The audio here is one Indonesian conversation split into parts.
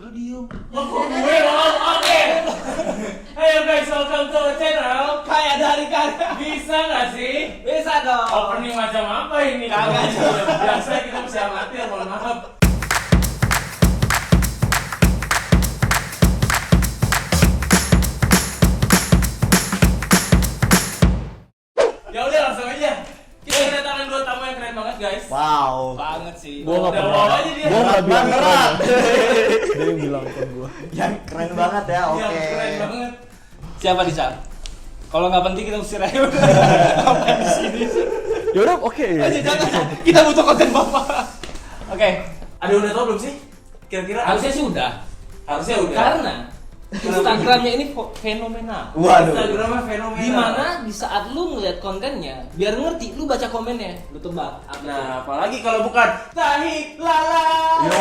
Lu diem. Kok gue dong? Oke. Ayo guys, welcome to our channel. Kayak dari kagak. Bisa nggak sih? Bisa dong. Opening macam apa ini? Kagak. Biasa kita bisa amatir, mohon maaf. Ya udah langsung aja. Kita kedatangan dua tamu yang keren banget guys. Wow. Banget sih. Gua nggak Udah pernah. bawa aja dia. Gua nggak bilang Berat. Dia yang bilang ke gua. Yang keren banget ya, oke. Iya, keren banget. Siapa Disa? Kalau nggak penting kita usir aja. Ngapain di sini? Ya udah, oke. Jangan. Kita butuh konten bapak. Oke. Ada udah tau belum sih? Kira-kira Harusnya sih udah. harusnya udah. Karena Instagramnya ini fenomenal. Waduh. Instagramnya fenomena. Dimana di saat lu ngeliat kontennya, biar ngerti, lu baca komennya, lu tebak. Nah, apalagi kalau bukan tahi lala. Yo.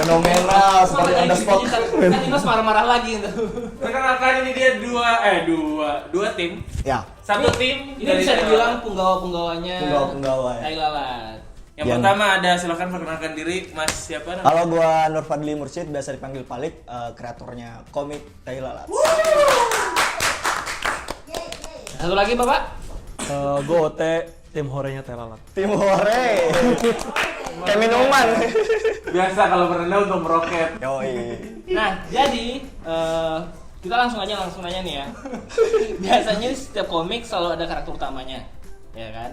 Fenomenal seperti on the spot. Kan Dimas marah-marah lagi tuh. Perkenalkan ini dia dua tim. Ya, Satu tim Ini bisa dibilang penggawa-penggawanya penggawa-penggawa ya. Tai Lalat. Yang Yang- pertama ada, silakan perkenalkan diri Mas siapa namanya? Halo, gua Nur Fadli Mursyid, biasa dipanggil Palik, kreatornya komik Tai Lalat. Satu lagi Bapak? Gua OT tim horenya Telalat. Tim Hore. Kayak minuman. Biasa kalau merendah untuk meroket. Yoi. Nah, jadi kita langsung nanya nih ya. Biasanya setiap komik selalu ada karakter utamanya, ya kan?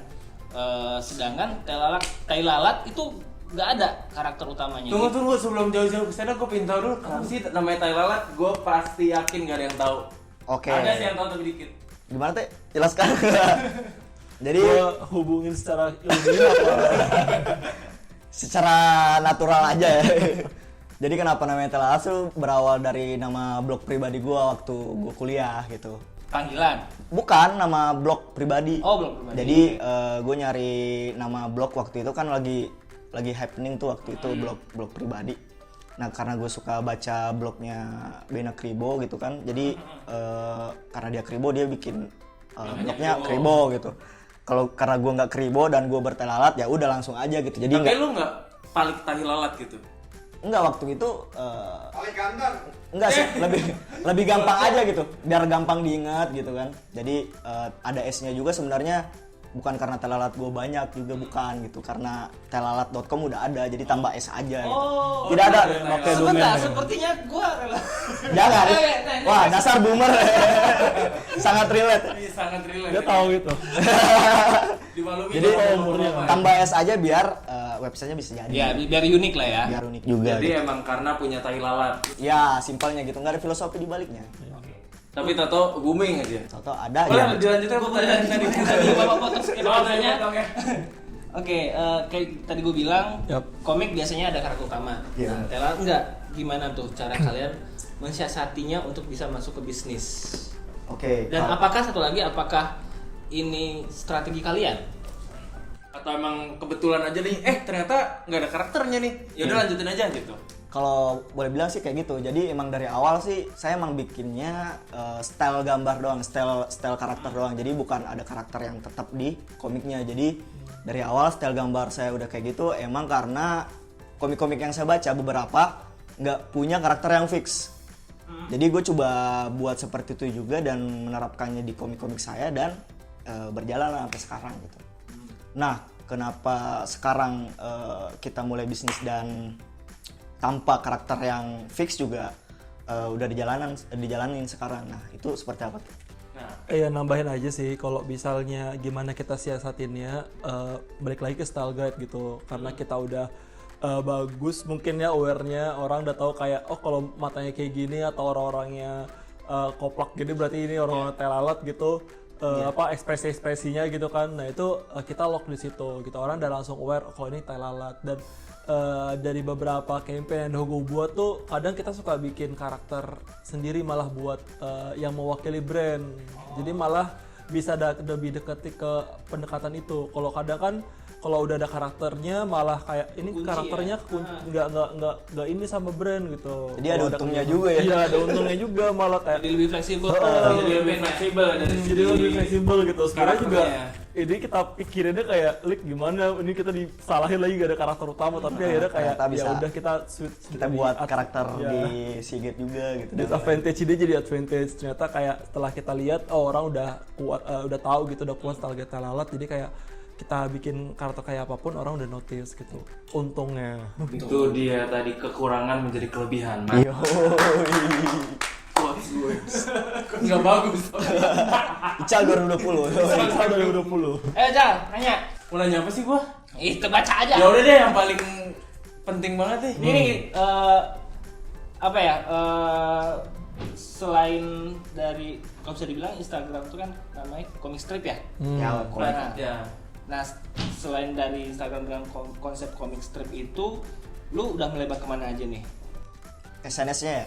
Sedangkan Tai Lalat itu nggak ada karakter utamanya. Tunggu sebelum jauh-jauh ke sana gue pengen tahu dulu kenapa sih namanya Tai Lalat? Gue pasti yakin gak ada yang tahu. Oke. Ada sih yang tahu tapi dikit. Gimana teh? Jelaskan. Jadi Gua hubungin secara ilmiah apa? secara natural aja ya. Jadi kenapa namanya Tai Lalat tuh berawal dari nama blog pribadi gua waktu gua kuliah gitu. Panggilan. Bukan nama blog pribadi. Oh, blog pribadi. Jadi gue nyari nama blog waktu itu kan lagi happening tuh waktu itu blog pribadi. Nah karena gue suka baca blognya Bena Kribo gitu kan. Jadi karena dia Kribo dia bikin blognya Kribo gitu. Kalau karena gue nggak Kribo dan gue bertelalat ya udah langsung aja gitu. Jadi Tapi lu nggak Palik Tahi Lalat gitu? Enggak, waktu itu enggak sih, lebih gampang aja gitu, biar gampang diingat gitu kan. Jadi ada S-nya juga sebenarnya bukan karena telalat gue banyak juga bukan gitu, karena telalat.com udah ada jadi tambah S aja gitu. Oh, Tidak ada pakai sebentar, domain. sepertinya gua jangan. Oke, Wah, dasar boomer. Sangat relate. Iya sangat relate. Dia tahu gitu. Dimaklumi Jadi sama umurnya bapak. tambah S aja biar websitenya bisa jadi. Ya, biar unik lah ya. Biar unik juga. Jadi Gitu. emang karena punya Tai Lalat. Ya, simpelnya gitu, nggak ada filosofi di baliknya. Tapi Toto booming aja. Contoh ada Boleh ya. dilanjutkan Gua pertanyaan tadi tadi. Bapak potong sedikit pertanyaannya. Oke. Oke, kayak tadi gue bilang, Yap. komik biasanya ada karakter utama. Iya. Nah, Tai Lalat enggak. Gimana tuh cara kalian mensiasatinya untuk bisa masuk ke bisnis? Oke. Dan kalau- apakah ini strategi kalian? Atau emang kebetulan aja nih, ternyata nggak ada karakternya nih. Ya udah lanjutin aja gitu. Kalau boleh bilang sih kayak gitu. Jadi emang dari awal sih saya emang bikinnya style gambar doang, style karakter doang. Jadi bukan ada karakter yang tetap di komiknya. Jadi dari awal style gambar saya udah kayak gitu emang karena komik-komik yang saya baca beberapa nggak punya karakter yang fix. Jadi gue coba buat seperti itu juga dan menerapkannya di komik-komik saya dan berjalan lah sampai sekarang gitu. Nah, kenapa sekarang kita mulai bisnis dan tanpa karakter yang fix juga udah dijalanin sekarang. Nah, itu seperti apa tuh? Nah, Ya nambahin aja sih kalau misalnya gimana kita siasatinnya, balik lagi ke style guide gitu. Karena kita udah bagus mungkin ya aware-nya, orang udah tahu kayak oh kalau matanya kayak gini atau orang-orangnya koplak gini berarti ini orang-orang telalat gitu. Apa ekspresi-ekspresinya gitu kan. Nah itu kita lock di situ gitu, orang udah langsung aware oh, kalau ini Tai Lalat. Dan dari beberapa campaign yang gue buat tuh kadang kita suka bikin karakter sendiri malah buat yang mewakili brand. Jadi malah bisa lebih dekati ke pendekatan itu. Kalau kadang kan kalau udah ada karakternya malah kayak ini Kunci karakternya nggak ini sama brand gitu. Jadi ada Kalau untungnya keuntungan- juga ya. Iya ada untungnya juga malah kayak Jadi lebih fleksibel. jadi lebih fleksibel dari jadi lebih fleksibel gitu. Sebenarnya juga karakternya. ini kita pikirinnya kayak Lik gimana ini kita disalahin lagi gak ada karakter utama tapi akhirnya kayak ternyata bisa ya udah kita kita buat karakter ya. di Seagate juga gitu. Disadvantage dia jadi advantage. Ternyata kayak setelah kita lihat orang udah kuat, udah tahu gitu, udah kuat style Telalat, jadi kayak kita bikin karakter kayak apapun orang udah notice gitu. Untungnya. Itu dia tadi kekurangan menjadi kelebihan. Yo. Quotes gue. Nggak bagus. Ical 2020. Ical 2020. Jal, nanya. Mau nanya apa sih gua? Itu baca aja. Ya udah deh yang paling penting banget nih. Ini apa ya? Selain dari kalau bisa dibilang Instagram itu kan namanya comic strip ya. Ya, Nah, Ya. nah, selain dari Instagram dengan konsep comic strip itu, lu udah melebar kemana aja nih? SNS-nya ya.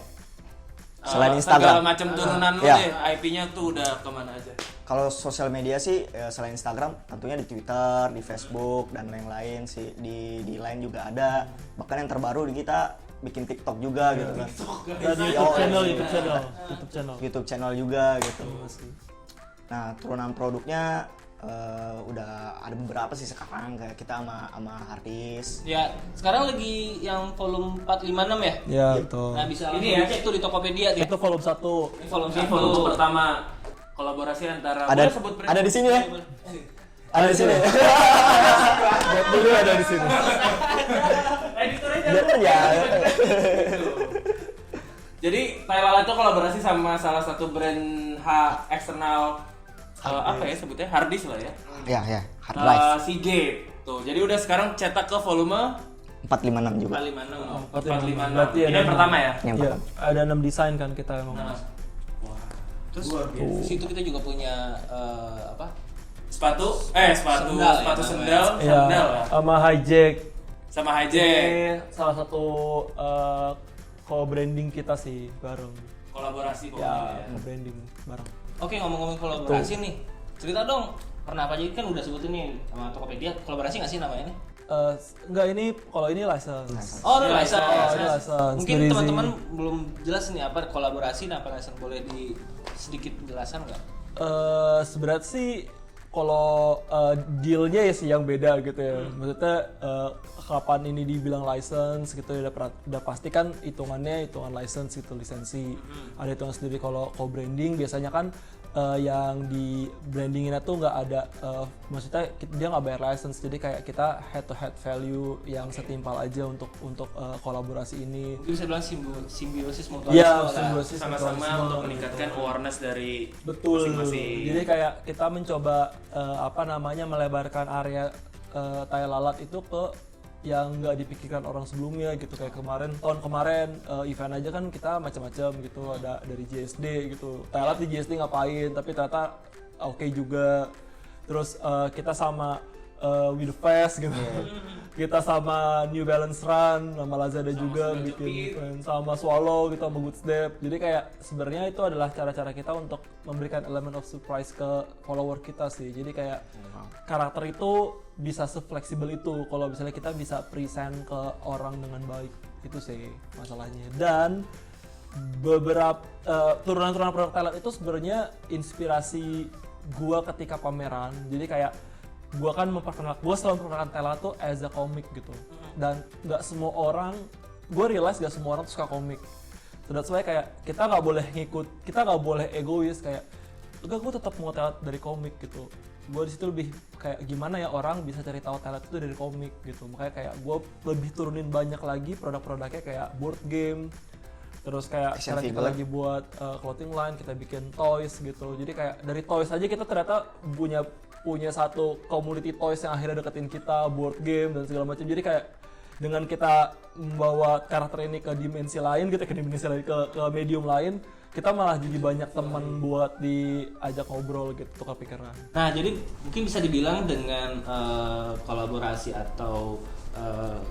Selain Instagram. Segala macam turunan lu Ya. deh, IP-nya tuh udah kemana aja? Kalau sosial media sih selain Instagram tentunya di Twitter, di Facebook dan lain-lain sih, di Line juga ada. Bahkan yang terbaru di kita bikin TikTok juga gitu kan. Dan YouTube channel juga gitu. Nah, turunan produknya udah ada beberapa sih sekarang, kayak kita sama Hardis. Ya, sekarang lagi yang volume 456 ya? Ya, betul. Nah, bisa Ini langsung ya? dicek tuh di Tokopedia tuh. Itu volume 1. Ini volume Ini volume 1. pertama kolaborasi antara Ada boleh sebut brand? ada di sini ya? Ada di sini. Dulu ada di sini. Editornya Ya. Jadi Telalat itu kolaborasi sama salah satu brand eksternal apa ya sebutnya, Hardis lah ya. Ya, hard drive. Seagate. Tuh, jadi udah sekarang cetak ke volume 456 juga. 456. Berarti Ini ada yang pertama ya. Yang Iya, pertama. ada 6 desain kan kita emang. Nah, Terus di situ kita juga punya apa? sepatu sendal Iya, ya. sama Hijack. Sama Hijack. Ini salah satu co-branding kita sih bareng. Kolaborasi Ya, pokoknya. branding bareng. Oke, ngomong-ngomong kolaborasi nih. Cerita dong, pernah apa aja kan udah sebutin nih sama Tokopedia, kolaborasi nggak sih namanya nih? Enggak, ini kalau ini license. Oh, Iya, license. license. Mungkin Dari teman-teman belum jelas nih apa kolaborasi dan apa license, boleh di sedikit penjelasan nggak? Sebenarnya sih kalau dealnya ya sih yang beda gitu ya. Maksudnya kapan ini dibilang license gitu ya udah pasti kan hitungannya hitungan license gitu, lisensi. Ada hitungan sendiri. Kalau co-branding biasanya kan yang di brandinginnya tuh nggak ada, maksudnya dia nggak bayar license, jadi kayak kita head to head value yang setimpal aja untuk kolaborasi ini. Mungkin bisa bilang simbiosis mutualisme Iya, lah. simbiosis Sama-sama mutualisme untuk gitu. meningkatkan awareness dari Betul. masing-masing. Jadi kayak kita mencoba melebarkan area Telalat itu ke yang nggak dipikirkan orang sebelumnya gitu. Kayak tahun kemarin event aja kan kita macam-macam gitu, ada dari JSD gitu. Telalat di JSD ngapain, tapi ternyata oke juga. Terus kita sama With The Fest gitu. Kita sama New Balance Run, sama Lazada juga Sembilan bikin Jepit. event, sama Swallow gitu, sama Good Step. Jadi kayak sebenarnya itu adalah cara-cara kita untuk memberikan element of surprise ke follower kita sih. Jadi kayak karakter itu bisa se-fleksibel itu kalau misalnya kita bisa present ke orang dengan baik. Itu sih masalahnya. Dan beberapa turunan-turunan produk Telalat itu sebenarnya inspirasi gua ketika pameran. Jadi kayak gua selalu memperkenalkan Telalat tuh as a comic gitu. Dan nggak semua orang, gua realize nggak semua orang tuh suka komik. So that's why kayak kita nggak boleh egois kayak enggak, gue tetap mau Telalat dari komik gitu. Gue di situ lebih kayak gimana ya orang bisa cari tahu Telalat itu dari komik gitu. Makanya kayak gue lebih turunin banyak lagi produk-produknya kayak board game. Terus kayak Action sekarang kita figure. lagi buat clothing line, kita bikin toys gitu. Jadi kayak dari toys aja kita ternyata punya satu community toys yang akhirnya deketin kita, board game dan segala macam. Jadi kayak dengan kita membawa karakter ini ke dimensi lain gitu, ke medium lain, kita malah jadi banyak teman buat diajak ngobrol gitu, tukar pikiran. Nah, jadi mungkin bisa dibilang dengan kolaborasi atau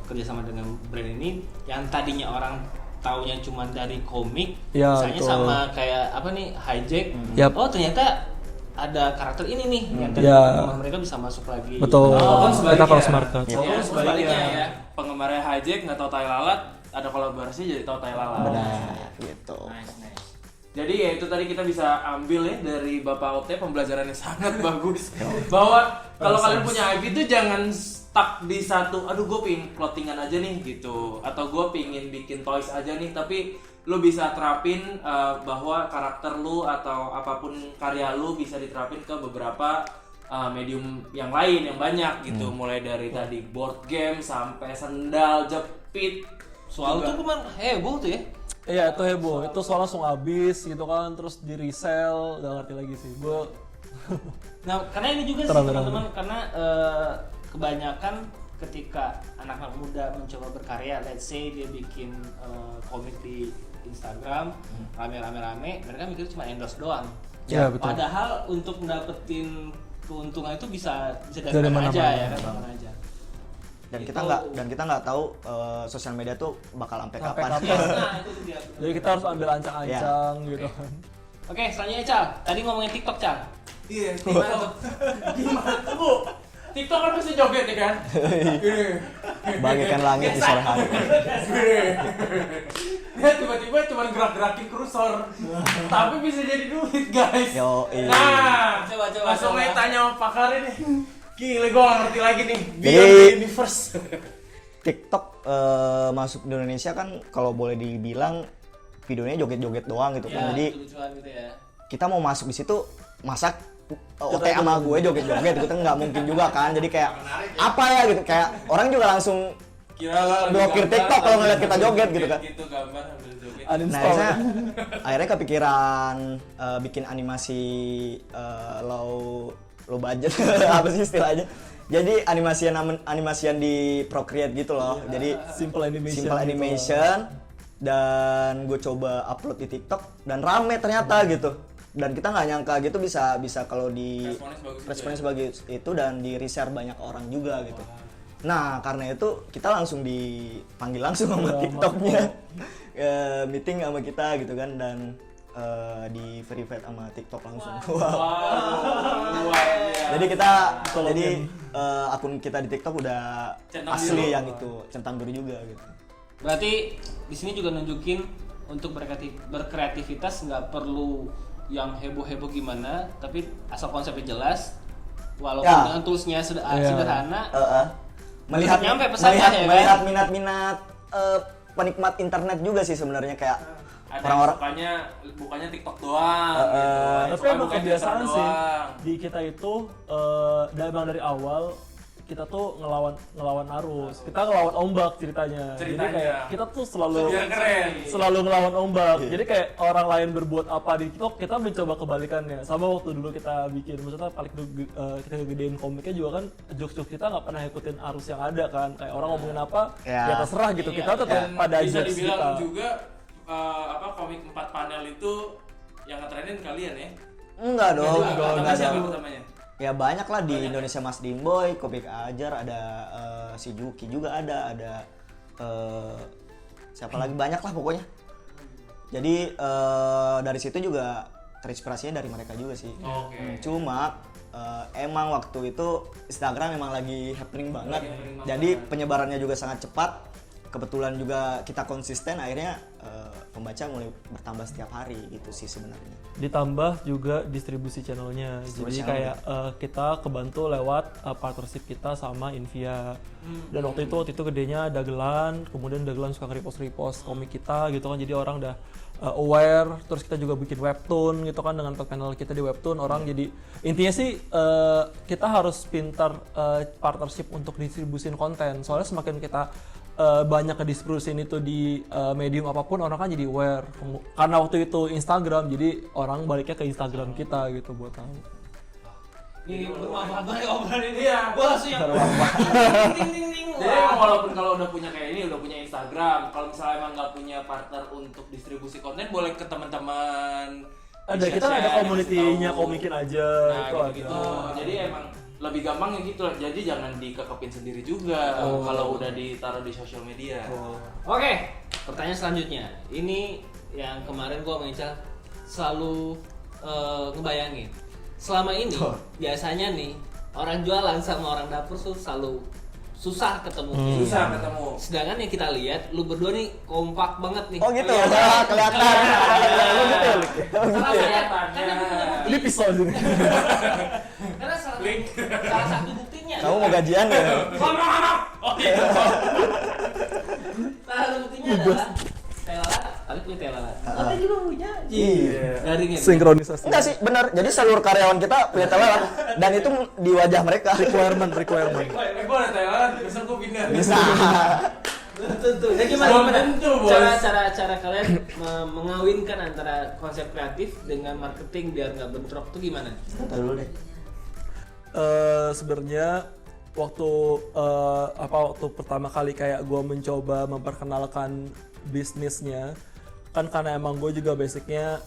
kerjasama dengan brand ini yang tadinya orang taunya cuma dari komik, Ya, misalnya betul. sama kayak apa nih Hijack, Yap. oh ternyata ada karakter ini nih yang tadi Ya. mereka bisa masuk lagi. Betul. Walaupun Kita sebaliknya. cross market. Ya, Walaupun sebaliknya ya. Penggemarnya Hijack nggak tahu Telalat, ada kolaborasi jadi tahu Telalat. Benar gitu. Nice. Jadi ya itu tadi kita bisa ambil ya dari Bapak Ote pembelajarannya sangat bagus bahwa kalau kalian punya IP itu jangan stuck di satu, aduh gue pingin clothingan aja nih gitu, atau gue pingin bikin toys aja nih, tapi lu bisa terapin bahwa karakter lu atau apapun karya lu bisa diterapin ke beberapa medium yang lain yang banyak gitu, mulai dari tadi board game sampai sendal jepit. Soal itu kemarin heboh tuh ya. Iya itu heboh, itu soal langsung habis gitu kan, terus di resell, gak ngerti lagi sih gue. Nah, karena ini juga sih Terang. teman-teman, karena kebanyakan ketika anak-anak muda mencoba berkarya, let's say dia bikin komik di Instagram, rame-rame, mereka mikir cuma endorse doang. Ya, betul. Padahal untuk mdapetin keuntungan itu bisa Dari mana aja mana-mana. ya kan, mana aja. Dan Itu- kita nggak tahu sosial media tuh bakal sampai Sampai kapan. kapan. Nah, itu dia. Jadi kita harus ambil ancang-ancang gitu kan. Oke, selanjutnya Cal. Tadi ngomongin TikTok, Cal. Iya, gimana tuh? Gimana tuh, Bu? TikTok kan pasti joget ya kan? Gini. Bagaikan langit di sore hari. Gini. Dia tiba-tiba cuma gerak-gerakin kursor. Tapi bisa jadi duit, guys. Yo, iya. Nah, Coba, langsung coba. aja tanya sama pakar ini. Gila, gue gak ngerti lagi nih. Jadi- Beyond the Universe. TikTok masuk di Indonesia kan kalau boleh dibilang videonya joget-joget doang gitu kan. Jadi lucu-lucuan gitu ya. kita mau masuk di situ masak OT sama gue joget-joget gitu nggak mungkin juga kan. Jadi kayak apa ya gitu, kayak orang juga langsung Kira blokir TikTok kalau ngeliat kita joget gitu kan. Gitu gambar sambil joget. Nah, Uninstall. akhirnya kepikiran bikin animasi low budget apa sih istilahnya. Jadi animasian di Procreate gitu loh. Jadi Simple animation. simple gitu. animation dan gue coba upload di TikTok dan rame ternyata gitu. Dan kita nggak nyangka gitu bisa kalau di Responnya sebagus itu sebagus itu dan di reshare banyak orang juga gitu. Nah karena itu kita langsung dipanggil langsung sama TikToknya meeting sama kita gitu kan, dan di verified sama TikTok langsung. Wow. Jadi kita akun kita di TikTok udah Centang asli biru. yang itu centang biru juga gitu. Berarti di sini juga nunjukin untuk berkreativitas nggak perlu yang heboh-heboh gimana, tapi asal konsepnya jelas, walaupun Ya. dengan toolsnya Iya. sederhana, Melihat nyampe pesannya ya, kan? melihat minat-minat penikmat internet juga sih sebenarnya, kayak Ada yang orang-orang bukannya TikTok doang gitu. Tapi Suka emang buka kebiasaan Twitter sih doang. di kita itu emang dari awal kita tuh ngelawan arus, kita ngelawan ombak ceritanya. Jadi Ceritanya. kayak kita tuh selalu Biar keren. ngelawan ombak. Jadi kayak orang lain berbuat apa di TikTok, kita mencoba kebalikannya. Sama waktu dulu kita bikin, maksudnya paling dulu kita gedein komiknya juga kan, jokes-jokes kita nggak pernah ikutin arus yang ada kan. Kayak orang ngomongin apa, Ya. ya terserah gitu. Iya. Kita tetap Dan pada bisa jokes dibilang kita. juga komik 4 panel itu yang ngetrenin kalian ya? enggak dong, Pertama enggak siapa dong. pertamanya? Ya banyak lah di Indonesia, Mas Dimboy, Komik Ajar, ada si Juki juga ada siapa lagi, banyak lah pokoknya. Jadi dari situ juga terinspirasinya dari mereka juga sih. Oke. Cuma emang waktu itu Instagram emang lagi happening banget. happening banget. Jadi penyebarannya juga sangat cepat. Kebetulan juga kita konsisten, akhirnya pembaca mulai bertambah setiap hari gitu sih sebenarnya. Ditambah juga distribusi channelnya. Jadi Distribusi kayak kita kebantu lewat partnership kita sama Invia. Dan waktu itu gedenya Dagelan, kemudian Dagelan suka nge-repost komik kita gitu kan. Jadi orang udah aware. Terus kita juga bikin webtoon gitu kan, dengan panel kita di webtoon. Orang jadi intinya sih kita harus pintar partnership untuk distribusin konten. Soalnya semakin kita banyak ngedistribusin itu di medium apapun, orang kan jadi aware. Karena waktu itu Instagram, jadi orang baliknya ke Instagram kita gitu buat tahu. ini bermanfaat banget obrolan ini. Iya. Gua langsung yang ting. Jadi emang walaupun kalau udah punya kayak ini, udah punya Instagram, kalau misalnya emang nggak punya partner untuk distribusi konten, boleh ke teman-teman. Ada, kita Share-share, ada ngasih komunitinya, tahu. komikin aja Nah, itu gitu-gitu. ada. Jadi emang lebih gampang ya gitu lah. Jadi jangan dikekepin sendiri juga kalau udah ditaruh di sosial media. Oke, pertanyaan selanjutnya. Ini yang kemarin gua mengincar selalu ngebayangin. Selama ini biasanya nih orang jualan sama orang dapur tuh selalu susah ketemunya. Susah ketemu. Sedangkan yang kita lihat, lu berdua nih kompak banget nih. Oh gitu, Kelihatan. kelihatan. Oh gitu ya, Lik? Salah Kelihatannya. Ini pisau sini. Karena Link. salah satu buktinya. Kamu mau gajian ya? Oh iya. Salah satu buktinya adalah telalat, tapi punya telalat. Tapi juga punya. Iya. Garingnya. Sinkronisasi. Enggak sih, benar. Jadi seluruh karyawan kita punya telat dan itu di wajah mereka. Requirement. Gue ada Thailand, besok gue pindah. Bisa. Tentu. Jadi Belum gimana tentu, Bos. cara kalian mengawinkan antara konsep kreatif dengan marketing biar nggak bentrok tuh gimana? Kita dulu deh. Sebenarnya waktu waktu pertama kali kayak gue mencoba memperkenalkan bisnisnya kan karena emang gue juga basicnya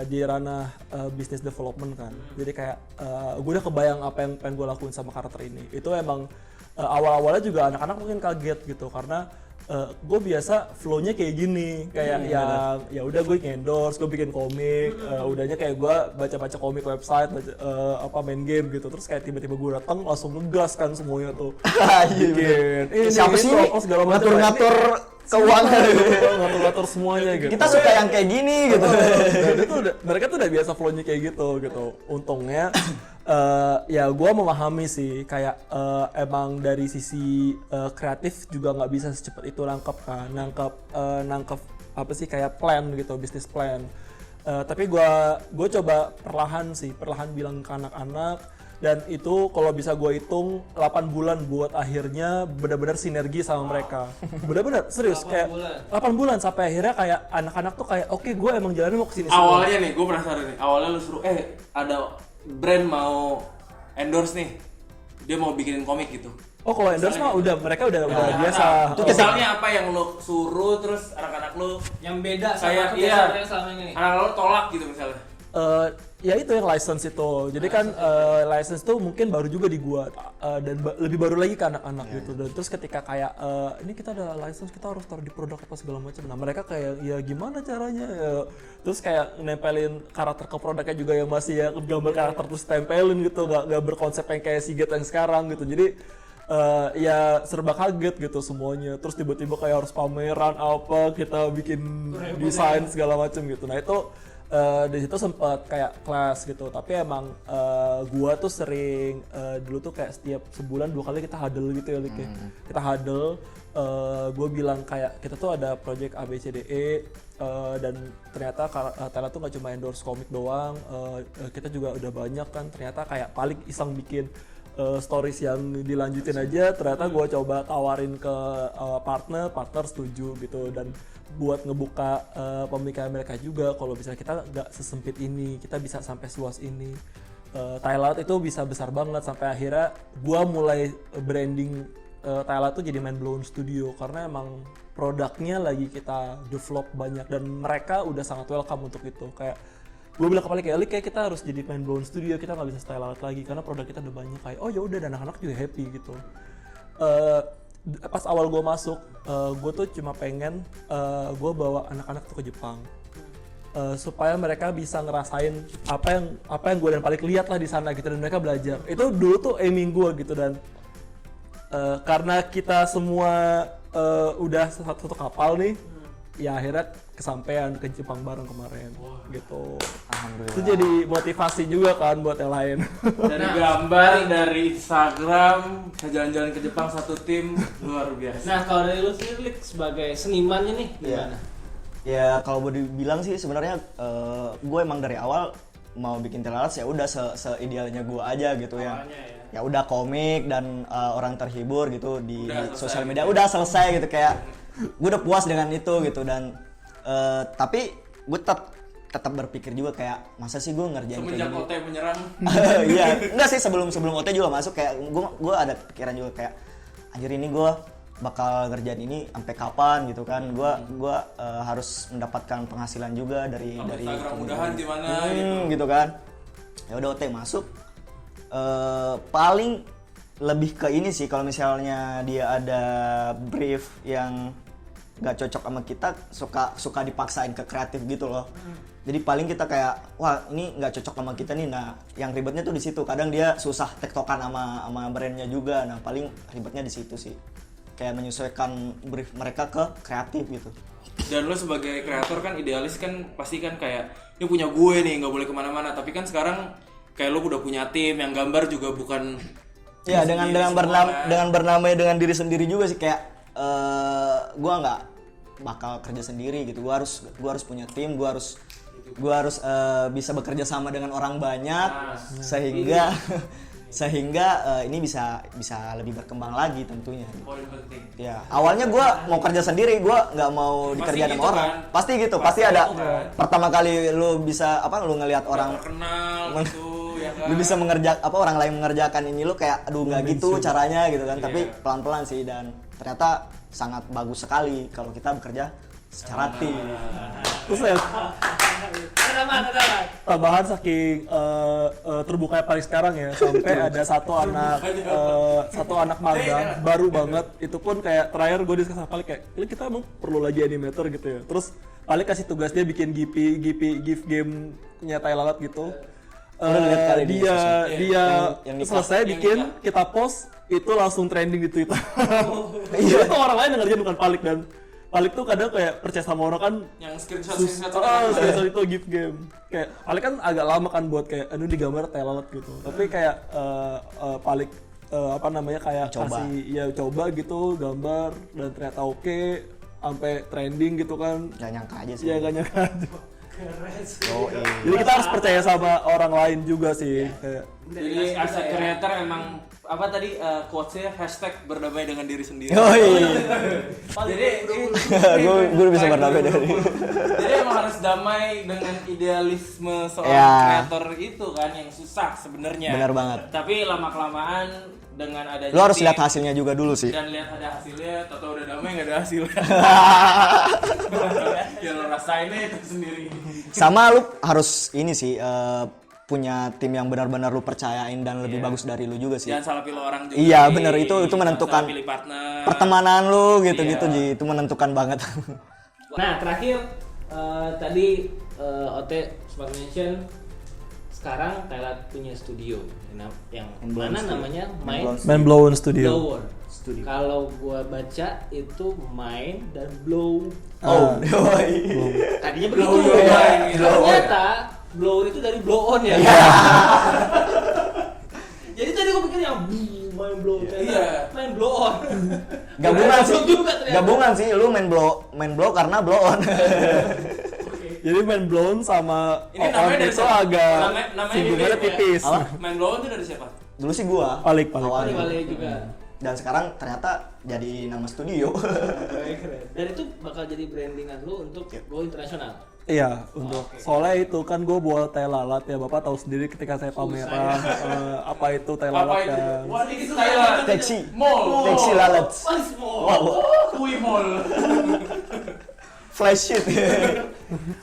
di ranah business development kan, jadi kayak gue udah kebayang apa yang pengen gue lakuin sama karakter ini. Itu emang awal-awalnya juga anak-anak mungkin kaget gitu karena gue biasa flow-nya kayak gini, kayak yang ya udah gue endorse, gue bikin komik, udahnya kayak gue baca-baca komik website, main game gitu, terus kayak tiba-tiba gue datang langsung ngegas kan semuanya tuh. Bikin Siapa sih ini, apa segala macam. ngatur-ngatur keuangan? Ngatur-ngatur semuanya gitu. Kita suka yang kayak gini gitu. Dan itu mereka tuh udah biasa flow-nya kayak gitu. Untungnya ya gue memahami sih kayak emang dari sisi kreatif juga nggak bisa secepat itu nangkep apa sih kayak plan gitu, bisnis plan. Tapi gue coba perlahan bilang ke anak-anak, dan itu kalau bisa gue hitung 8 bulan buat akhirnya benar-benar sinergi sama mereka. Benar-benar serius 8 kayak bulan. 8 bulan sampai akhirnya kayak anak-anak tuh kayak oke, gue emang jalannya mau kesini Awalnya nih, gue penasaran nih. Awalnya lu suruh, ada brand mau endorse nih, dia mau bikinin komik gitu. Oh kalau endorse mah udah mereka udah biasa. Itu misalnya apa yang lu suruh, terus anak-anak lu Yang beda Kayak, sama kebiasaan yang selama ini. anak-anak lu tolak gitu misalnya. Ya itu yang license itu. Jadi kan license tuh mungkin baru juga dibuat dan lebih baru lagi ke anak-anak gitu. Dan terus ketika kayak ini kita ada license, kita harus taruh di produk apa segala macam. Nah mereka kayak ya gimana caranya? Terus kayak nempelin karakter ke produknya juga yang masih ya gambar karakter terus tempelin gitu, nggak berkonsep yang kayak Siget yang sekarang gitu. Jadi ya serba kaget gitu semuanya. Terus tiba-tiba kayak harus pameran apa, kita bikin desain segala macam gitu. Nah itu di situ sempat kayak kelas gitu, tapi emang gua tuh sering dulu tuh kayak setiap sebulan 2 kali kita huddle gitu ya, Lik, ya. Kita huddle, gua bilang kayak kita tuh ada project ABCDE dan ternyata Tela tuh nggak cuma endorse komik doang, kita juga udah banyak kan, ternyata kayak paling iseng bikin stories yang dilanjutin aja, ternyata gue coba tawarin ke partner setuju gitu, dan buat ngebuka pemikiran mereka juga kalau misalnya kita nggak sesempit ini, kita bisa sampai seluas ini. Thailand itu bisa besar banget sampai akhirnya gue mulai branding Thailand tuh jadi Mind Blown Studio karena emang produknya lagi kita develop banyak dan mereka udah sangat welcome untuk itu. Kayak gue bilang kembali kayak kayak kita harus jadi Mind Blown Studio, kita nggak bisa style out lagi karena produk kita udah banyak. Kayak oh ya udah, dan anak-anak juga happy gitu. Pas awal gue masuk, gue tuh cuma pengen gue bawa anak-anak tuh ke Jepang supaya mereka bisa ngerasain apa yang gue dan paling lihat lah di sana gitu, dan mereka belajar. Itu dulu tuh aiming gue gitu, dan karena kita semua udah satu kapal nih, ya akhirnya kesampaian ke Jepang bareng kemarin. Gitu. Alhamdulillah. Itu jadi motivasi juga kan buat yang lain. Dari gambar, dari Instagram, ke jalan-jalan ke Jepang satu tim, luar biasa. Nah kalau dari lu sendiri Lik, sebagai senimannya nih gimana? Ya kalau boleh dibilang sih sebenarnya gue emang dari awal mau bikin Telalat ya udah seidealnya gue aja gitu ya. Ya udah komik dan orang terhibur gitu di sosial media udah selesai gitu, kayak gue udah puas dengan itu gitu. Dan tapi gue tetap berpikir juga kayak masa sih gue ngerjain Semenjak kayak gini. OT menyerang. Iya, enggak sih, sebelum OT juga masuk kayak gue ada pikiran juga kayak anjir ini gue bakal ngerjain ini sampai kapan gitu kan. Gue harus mendapatkan penghasilan juga dari Instagram mudahan gimana gitu kan. Ya udah OT masuk, paling lebih ke ini sih, kalau misalnya dia ada brief yang nggak cocok sama kita suka dipaksain ke kreatif gitu loh. Jadi paling kita kayak wah ini nggak cocok sama kita nih. Nah yang ribetnya tuh di situ. Kadang dia susah tektokan sama brandnya juga. Nah paling ribetnya di situ sih. Kayak menyesuaikan brief mereka ke kreatif gitu. Dan lo sebagai kreator kan idealis kan pasti kan kayak ini punya gue nih nggak boleh kemana-mana. Tapi kan sekarang kayak lo udah punya tim yang gambar juga bukan. Ya dengan bernamai dengan diri sendiri juga sih kayak gue nggak bakal kerja sendiri gitu. Gue harus punya tim. Gue harus bisa bekerja sama dengan orang banyak sehingga ini bisa lebih berkembang lagi tentunya. Poin penting. Ya awalnya gue mau kerja sendiri, gue nggak mau dikerjain sama orang. Kan? Pasti ada kan? pertama kali lu bisa lu ngelihat orang terkenal gitu ya kan. lu bisa orang lain mengerjakan ini lu kayak aduh nggak gitu caranya gitu kan. Tapi pelan-pelan sih dan ternyata sangat bagus sekali kalau kita bekerja secara tim. Terus ya Kenapa? tambahan saking terbukanya Paris sekarang ya, sampai ada satu anak magang baru banget, itu pun kayak terakhir gue diskus sama Palik kayak ini kita emang perlu lagi animator gitu ya. Terus Palik kasih tugas dia bikin GIF game-nya Thailand gitu. Lihat kali di Dia yang selesai bikin, kita post, itu langsung trending di Twitter. Itu orang lain yang ngerjain bukan Palik, dan Palik tuh kadang kayak percaya sama orang kan Yang screenshot screenshot itu GIF game. Kayak Palik kan agak lama kan buat kayak aduh digambar Thailand gitu. Tapi kayak Palik kayak coba gitu gambar dan ternyata oke, sampai trending gitu kan. Gak nyangka aja sih. Iya gak nyangka aja. Jadi kita harus percaya sama orang lain juga sih. Kayak Jadi as a creator emang apa tadi quotes-nya #berdamai dengan diri sendiri. Oh iya. Jadi gue bisa berdamai dari. Jadi emang harus damai dengan idealisme seorang kreator itu kan yang susah sebenarnya. Benar banget. Tapi lama-kelamaan dengan adanya Lu harus tim lihat hasilnya juga dulu sih. dan lihat ada hasilnya, atau udah damai nggak ada hasilnya. Ya lo rasainnya itu sendiri. Sama lu harus ini sih punya tim yang benar-benar lu percayain dan lebih bagus dari lu juga sih. Jangan salah pilih orang juga. Iya bener, itu menentukan pilih partner. pertemanan lu gitu-gitu Ji, itu menentukan banget. Nah terakhir tadi Ote sempat mention sekarang Thailand punya studio yang mana namanya Man Blown Studio. Blower. Kalau gua baca itu main dan blow. Tadinya begitu. Ternyata blower itu dari blow on ya. Jadi tadi gua pikir yang main blow. Main blow on. Gabungan sih, lu main blow karena blow on. Jadi main blown sama Ini namanya dari itu siapa? agak Namanya singgungannya beda ya? tipis. Main blow itu dari siapa? Dulu sih gua Palik. awalnya. Balik juga. Dan sekarang ternyata jadi nama studio. Dan itu bakal jadi brandingan lu untuk go internasional. Iya, untuk soalnya itu kan gue buat teh lalat ya, Bapak tahu sendiri ketika saya pameran apa itu teh lalat kan. Wah, ini Thailand. Teksi Mall. lalat. Kui Mall. Flash sheet.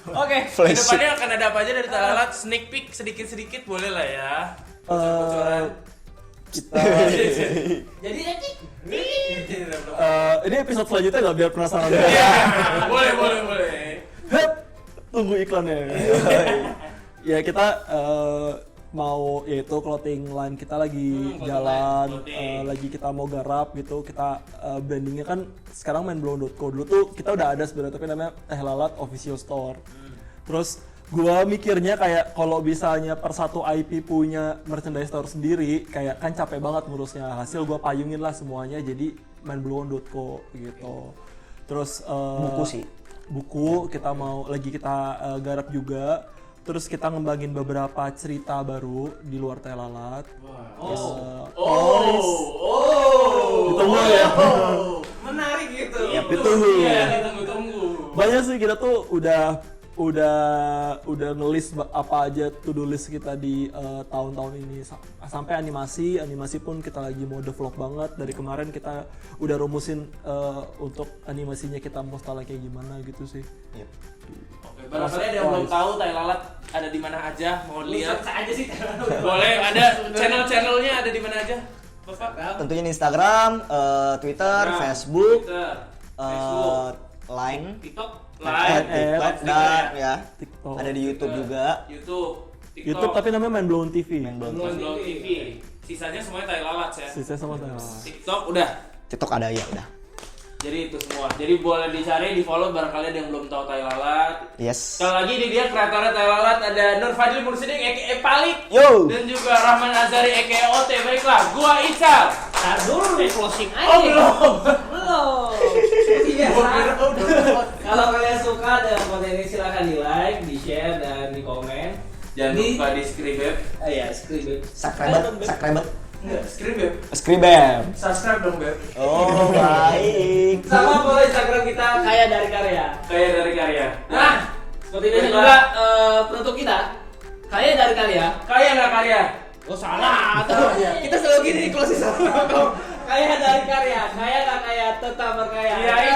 Oke, Flash kedepannya akan ada apa aja dari Thailand? Sneak peek sedikit-sedikit boleh lah ya. Bocoran. Kita Jadi ini episode selanjutnya nggak biar penasaran. Boleh. Hup, tunggu iklannya. Ya kita mau yaitu clothing line kita lagi jalan, lagi kita mau garap gitu. Kita brandingnya kan sekarang mainblown.co. Dulu tuh kita udah ada sebenarnya tapi namanya Teh Lalat Official Store. Terus gua mikirnya kayak kalau misalnya per satu IP punya merchandise store sendiri kayak kan capek banget ngurusnya. Hasil gua payungin lah semuanya jadi mainblown.co gitu. Terus Buku sih. Buku kita kita garap juga. Terus kita ngembangin beberapa cerita baru di luar Teh Lalat. Ditunggu ya. Menarik gitu. Ditunggu. Iya, ditunggu. Banyak sih kita tuh udah ngelis apa aja to-do list kita di tahun-tahun ini sampai animasi pun kita lagi mau develop banget. Dari kemarin kita udah rumusin untuk animasinya kita mau style kayak gimana gitu sih. Yep. Oke, barangkali ada yang belum tahu Tai Lalat ada di mana aja, mau lihat aja sih. boleh, ada channel-channelnya ada di mana aja Bapak? Tentunya di Instagram, Twitter, Facebook, Twitter, Line, TikTok, Line, Line, TikTok, dan ya TikTok. ada di YouTube juga. YouTube, TikTok, YouTube tapi namanya Main Blown TV. Blown TV. Sisanya semuanya tai lalat ya. Sisa sama saya. TikTok udah. TikTok ada ya udah. Jadi itu semua. Jadi boleh dicari, di follow barangkali ada yang belum tahu tai lalat. Yes. Sekali lagi ini dia kreatornya tai lalat, ada Nur Fadil Mursidin aka Palik Yo. dan juga Rahman Azari aka OT. Baiklah, gua Ical. Ntar dulu di closing aja. Oh belum. Belum. Iya. Kalau kalian suka dengan konten ini silahkan di like, di share, dan di komen. Jangan lupa di subscribe. Iya, subscribe. Subscribe. Enggak, subscribe. Subscribe. Subscribe dong, Beb. Oh, baik. Sama follow Instagram kita Kaya Dari Karya. Kayak dari karya. Nah, seperti biasa Baiklah. juga penutup kita Kaya Dari Karya. Kaya nggak karya? Oh salah, kita selalu gini di closing sama. Kaya dari karya, kaya nggak kaya tetap berkaya. Iya,